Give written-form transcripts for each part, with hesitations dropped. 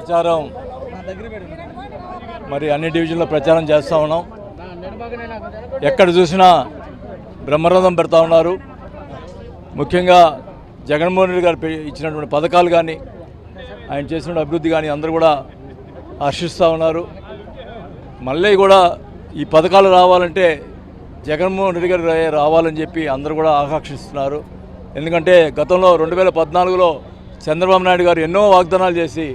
ప్రచారం మరి అన్ని డివిజన్లో ప్రచారం చేస్తూ ఉన్నాం. ఎక్కడ చూసినా బ్రహ్మరథం పెడతా ఉన్నారు. ముఖ్యంగా జగన్మోహన్ రెడ్డి గారు ఇచ్చినటువంటి పథకాలు కానీ ఆయన చేసిన అభివృద్ధి కానీ అందరూ కూడా హర్షిస్తూ ఉన్నారు. మళ్ళీ కూడా ఈ పథకాలు రావాలంటే జగన్మోహన్ రెడ్డి గారు రావాలని చెప్పి అందరూ కూడా ఆకాంక్షిస్తున్నారు. ఎందుకంటే గతంలో 2014లో చంద్రబాబు నాయుడు గారు ఎన్నో వాగ్దానాలు చేసి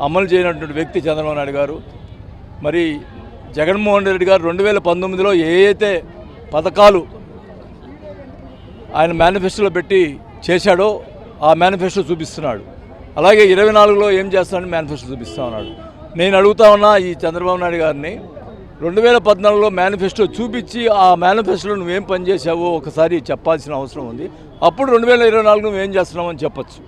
అమలు చేయనటువంటి వ్యక్తి చంద్రబాబు నాయుడు గారు. మరి జగన్మోహన్ రెడ్డి గారు 2019లో అయితే పథకాలు ఆయన మేనిఫెస్టోలో పెట్టి చేశాడో ఆ మేనిఫెస్టో చూపిస్తున్నాడు. అలాగే 24లో ఏం చేస్తాడని మేనిఫెస్టో చూపిస్తూ ఉన్నాడు. నేను అడుగుతా ఉన్నా ఈ చంద్రబాబు నాయుడు గారిని, 2014లో మేనిఫెస్టో చూపించి ఆ మేనిఫెస్టోలో నువ్వేం పనిచేసావో ఒకసారి చెప్పాల్సిన అవసరం ఉంది. అప్పుడు 2024 నువ్వేం చేస్తున్నావని చెప్పచ్చు.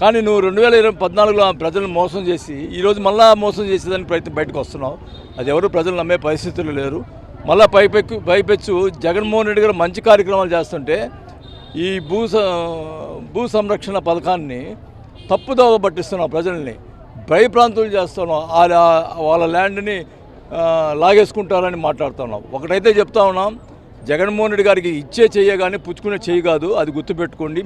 కానీ నువ్వు 2014లో ప్రజలను మోసం చేసి ఈరోజు మళ్ళా మోసం చేసేదానికి బయటకు వస్తున్నావు. అది ఎవరు ప్రజలు నమ్మే పరిస్థితులు లేరు. మళ్ళీ పైపెచ్చు జగన్మోహన్ రెడ్డి గారు మంచి కార్యక్రమాలు చేస్తుంటే ఈ భూ సంరక్షణ పథకాన్ని తప్పుదోవ పట్టిస్తున్నావు, ప్రజల్ని భయప్రాంతులు చేస్తున్నావు, వాళ్ళ ల్యాండ్ని లాగేసుకుంటారని మాట్లాడుతున్నాం. ఒకటైతే చెప్తా ఉన్నాం, జగన్మోహన్ రెడ్డి గారికి ఇచ్చే చెయ్య కానీ పుచ్చుకునే చెయ్యి కాదు, అది గుర్తుపెట్టుకోండి.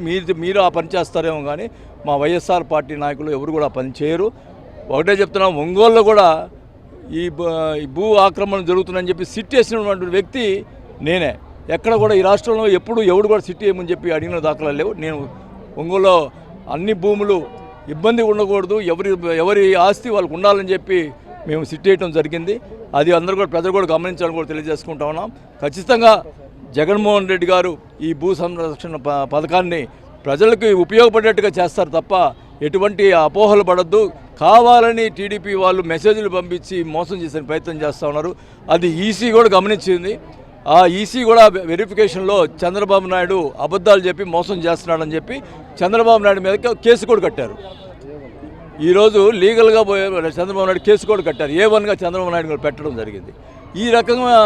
మీరు ఆ పని చేస్తారేమో కానీ మా వైఎస్ఆర్ పార్టీ నాయకులు ఎవరు కూడా పని చేయరు. ఒకటే చెప్తున్నాం, ఒంగోలులో కూడా ఈ భూ ఆక్రమణ జరుగుతుందని చెప్పి సిట్ వేసినటువంటి వ్యక్తి నేనే. ఎక్కడ కూడా ఈ రాష్ట్రంలో ఎప్పుడు ఎవడు కూడా సిట్ వేయమని చెప్పి అడిగిన దాఖలా లేవు. నేను ఒంగోలులో అన్ని భూములు ఇబ్బంది ఉండకూడదు, ఎవరి ఆస్తి వాళ్ళకు ఉండాలని చెప్పి మేము సిట్ వేయటం జరిగింది. అది అందరూ కూడా ప్రజలు కూడా గమనించాలని కూడా తెలియజేసుకుంటా ఉన్నాం. ఖచ్చితంగా జగన్మోహన్ రెడ్డి గారు ఈ భూ సంరక్షణ పథకాన్ని ప్రజలకు ఉపయోగపడేట్టుగా చేస్తారు తప్ప ఎటువంటి అపోహలు పడద్దు. కావాలని టీడీపీ వాళ్ళు మెసేజ్లు పంపించి మోసం చేసే ప్రయత్నం చేస్తూ ఉన్నారు. అది ఈసీ కూడా గమనించింది. ఆ ఈసీ కూడా వెరిఫికేషన్లో చంద్రబాబు నాయుడు అబద్ధాలు చెప్పి మోసం చేస్తున్నాడని చెప్పి చంద్రబాబు నాయుడు మీద కేసు కూడా కట్టారు. ఈరోజు లీగల్గా పోయే చంద్రబాబు నాయుడు కేసు కూడా కట్టారు. A1గా చంద్రబాబు నాయుడు గారు పెట్టడం జరిగింది. ఈ రకంగా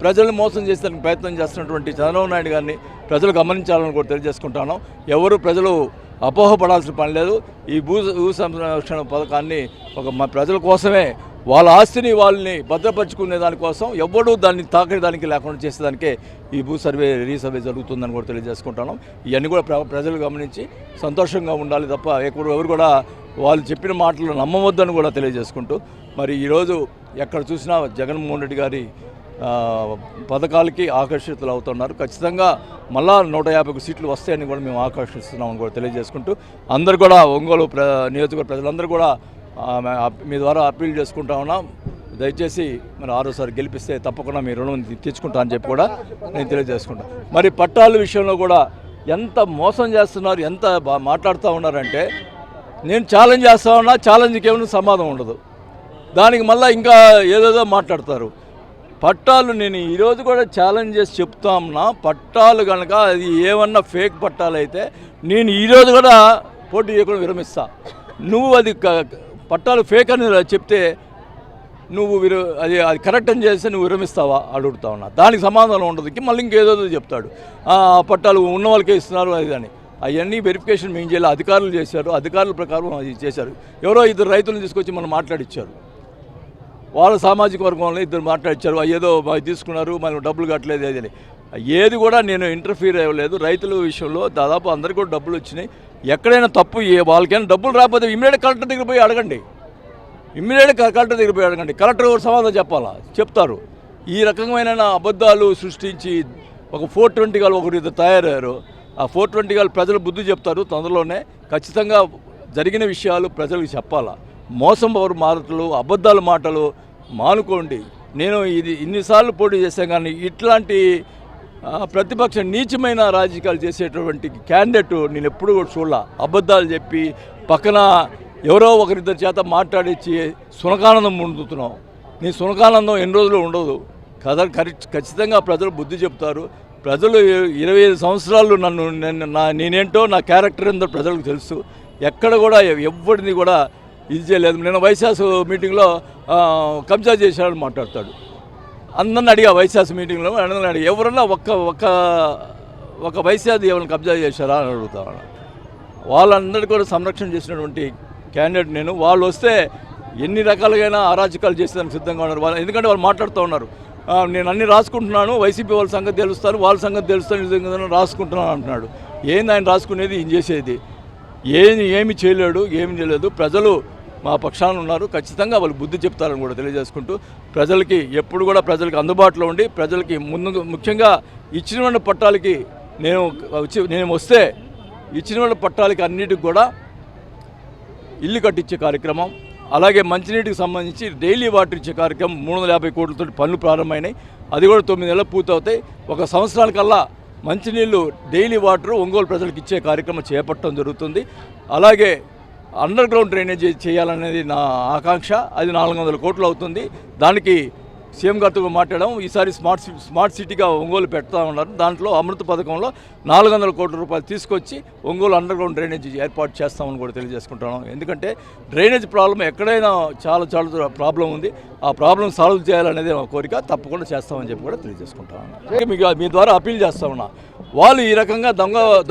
ప్రజలను మోసం చేసేందుకు ప్రయత్నం చేస్తున్నటువంటి చంద్రబాబు నాయుడు గారిని ప్రజలు గమనించాలని కూడా తెలియజేసుకుంటున్నాం. ఎవరు ప్రజలు అపోహపడాల్సిన పని లేదు. ఈ భూ సంరక్షణ పథకాన్ని ప్రజల కోసమే, వాళ్ళ ఆస్తిని వాళ్ళని భద్రపరుచుకునే దానికోసం ఎవడూ దాన్ని తాకేదానికి లేకుండా చేసేదానికే ఈ భూ రీసర్వే జరుగుతుందని కూడా తెలియజేసుకుంటున్నాం. ఇవన్నీ కూడా ప్రజలు గమనించి సంతోషంగా ఉండాలి తప్ప ఎవరు కూడా వాళ్ళు చెప్పిన మాటలు నమ్మవద్దని కూడా తెలియజేసుకుంటూ, మరి ఈరోజు ఎక్కడ చూసినా జగన్మోహన్ రెడ్డి గారి పథకాలకి ఆకర్షితులు అవుతున్నారు. ఖచ్చితంగా మళ్ళా 150 సీట్లు వస్తాయని కూడా మేము ఆకర్షిస్తున్నామని కూడా తెలియజేసుకుంటూ, అందరూ కూడా ఒంగోలు నియోజకవర్గ ప్రజలందరూ కూడా మీ ద్వారా అప్పీల్ చేసుకుంటా ఉన్నాం. దయచేసి మరి 6సారి గెలిపిస్తే తప్పకుండా మీ రుణం తెచ్చుకుంటా అని చెప్పి కూడా నేను తెలియజేసుకుంటాను. మరి పట్టాల విషయంలో కూడా ఎంత మోసం చేస్తున్నారు, ఎంత మాట్లాడుతూ ఉన్నారంటే, నేను ఛాలెంజ్ చేస్తా ఉన్నా, ఛాలెంజ్కి ఏమైనా సమాధానం ఉండదు. దానికి మళ్ళీ ఇంకా ఏదేదో మాట్లాడతారు. పట్టాలు నేను ఈరోజు కూడా ఛాలెంజ్ చేసి చెప్తా ఉన్నా, పట్టాలు కనుక అది ఏమన్నా ఫేక్ పట్టాలు అయితే నేను ఈరోజు కూడా పోటీ చేయకుండా విరమిస్తా. నువ్వు అది పట్టాలు ఫేక్ అని చెప్తే నువ్వు అది కరెక్ట్ అని చేస్తే నువ్వు విరమిస్తావా అడుగుతా ఉన్నా. దానికి సమాధానం ఉండదు. మళ్ళీ ఇంకేదో చెప్తాడు, పట్టాలు ఉన్న వాళ్ళకే ఇస్తున్నారు అది అని. అవన్నీ వెరిఫికేషన్ మేము చేయాలి, అధికారులు చేశారు, అధికారుల ప్రకారం అది చేశారు. ఎవరో 2 రైతులను తీసుకొచ్చి మనం మాట్లాడిచ్చారు, వాళ్ళ సామాజిక వర్గంలో 2 మాట్లాడిచ్చారు. ఏదో తీసుకున్నారు, మనం డబ్బులు కట్టలేదు అని. ఏది కూడా నేను ఇంటర్ఫీర్ అవ్వలేదు. రైతుల విషయంలో దాదాపు అందరికీ కూడా డబ్బులు వచ్చినాయి. ఎక్కడైనా తప్పు వాళ్ళకైనా డబ్బులు రాకపోతే ఇమ్మీడియట్ కలెక్టర్ దగ్గర పోయి అడగండి, కలెక్టర్ ఎవరు సమాధానం చెప్పాలా, చెప్తారు. ఈ రకమైన అబద్ధాలు సృష్టించి ఒక 420 గాలు ఒకరు తయారయ్యారు. ఆ 420 గాలు ప్రజలు బుద్ధి చెప్తారు తొందరలోనే. ఖచ్చితంగా జరిగిన విషయాలు ప్రజలకు చెప్పాలా. మోసం మాటలు, అబద్ధాల మాటలు మానుకోండి. నేను ఇన్నిసార్లు పోటీ చేశాను కానీ ఇట్లాంటి ప్రతిపక్ష నీచమైన రాజకీయాలు చేసేటువంటి క్యాండిడేట్ నేను ఎప్పుడు కూడా చూడాల. అబద్ధాలు చెప్పి పక్కన ఎవరో ఒకరిద్దరి చేత మాట్లాడించి సునకానందం పొందుతున్నావు. నీ సునకానందం ఎన్ని రోజులు ఉండదు కదా. ఖచ్చితంగా ప్రజలు బుద్ధి చెప్తారు. ప్రజలు 25 సంవత్సరాలు నేనేంటో నా క్యారెక్టర్ ఏందో ప్రజలకు తెలుసు. ఎక్కడ కూడా ఎవరిని కూడా ఇది చేయలేదు. నేను వైశాస్ మీటింగ్లో కబ్జా చేశాడని మాట్లాడతాడు. అందరిని అడిగా వైశాస్ మీటింగ్లో, అందరిని అడిగా ఎవరన్నా ఒక వైశాస్ ఎవరిని కబ్జా చేశారా అని అడుగుతాను. వాళ్ళందరికీ కూడా సంరక్షణ చేసినటువంటి క్యాండిడేట్ నేను. వాళ్ళు వస్తే ఎన్ని రకాలుగా అరాచకాలు చేసేదానికి సిద్ధంగా ఉన్నారు వాళ్ళు. ఎందుకంటే వాళ్ళు మాట్లాడుతూ ఉన్నారు, నేను అన్ని రాసుకుంటున్నాను, వైసీపీ వాళ్ళ సంగతి తెలుస్తాను, వాళ్ళ సంగతి తెలుస్తాను, రాసుకుంటున్నాను అంటున్నాడు. ఏంది ఆయన రాసుకునేది, ఏం చేసేది? ఏమి చేయలేడు, ఏమి చేయలేదు. ప్రజలు మా పక్షాన ఉన్నారు, ఖచ్చితంగా వాళ్ళు బుద్ధి చెప్తారని కూడా తెలియజేసుకుంటూ, ప్రజలకి ఎప్పుడు కూడా ప్రజలకి అందుబాటులో ఉండి, ప్రజలకి ముందు ముఖ్యంగా ఇచ్చిన పట్టాలకి నేను వస్తే ఇచ్చిన పట్టాలకి అన్నిటికి కూడా ఇల్లు కట్టించే కార్యక్రమం, అలాగే మంచినీటికి సంబంధించి డైలీ వాటర్ ఇచ్చే కార్యక్రమం 350 కోట్లతో పనులు ప్రారంభమైనాయి. అది కూడా 9 నెలలు పూర్తవుతాయి. ఒక సంవత్సరానికల్లా మంచినీళ్ళు డైలీ వాటర్ ఒంగోలు ప్రజలకు ఇచ్చే కార్యక్రమం చేపట్టడం జరుగుతుంది. అలాగే అండర్ గ్రౌండ్ డ్రైనేజ్ చేయాలనేది నా ఆకాంక్ష. అది 400 కోట్లు అవుతుంది. దానికి సీఎం గారితో మాట్లాడడం, ఈసారి స్మార్ట్ సిటీగా ఒంగోలు పెడతా ఉన్నారు. దాంట్లో అమృత పథకంలో 400 కోట్ల రూపాయలు తీసుకొచ్చి ఒంగోలు అండర్ గ్రౌండ్ డ్రైనేజ్ ఏర్పాటు చేస్తామని కూడా తెలియజేసుకుంటున్నాం. ఎందుకంటే డ్రైనేజ్ ప్రాబ్లం ఎక్కడైనా చాలా ప్రాబ్లం ఉంది. ఆ ప్రాబ్లం సాల్వ్ చేయాలనేది మా కోరిక. తప్పకుండా చేస్తామని చెప్పి కూడా తెలియజేసుకుంటాను. మీకు మీ ద్వారా అప్పీల్ చేస్తా ఉన్నా, వాళ్ళు ఈ రకంగా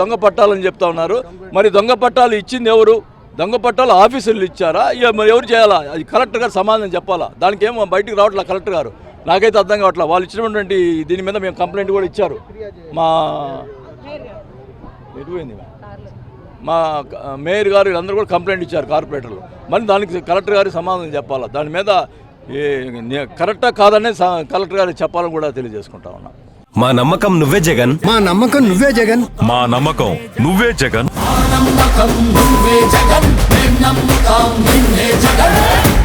దొంగ పట్టాలని చెప్తా ఉన్నారు. మరి దొంగ పట్టాలు ఇచ్చింది ఎవరు? దొంగ పట్టాలు ఆఫీసర్లు ఇచ్చారా? మరి ఎవరు చేయాలా? అది కలెక్టర్ గారు సమాధానం చెప్పాలా. దానికి ఏమో బయటికి రావట్లా కలెక్టర్ గారు. నాకైతే అర్థం కావట్లా. వాళ్ళు ఇచ్చినటువంటి దీని మీద మేము కంప్లైంట్ కూడా ఇచ్చారు. మా మేయర్ గారు వీళ్ళందరూ కూడా కంప్లైంట్ ఇచ్చారు, కార్పొరేటర్లు. మరి దానికి కలెక్టర్ గారికి సమాధానం చెప్పాలా. దాని మీద కరెక్టా కాదనే కలెక్టర్ గారికి చెప్పాలని కూడా తెలియజేసుకుంటా ఉన్నా. మా నమ్మకం నువ్వే జగన్, మా నమ్మకం నువ్వే జగన్, మా నమ్మకం నువ్వే జగన్. నమ్మకం నువ్వే జగన్, నమ్మకం నిన్నే జగన్.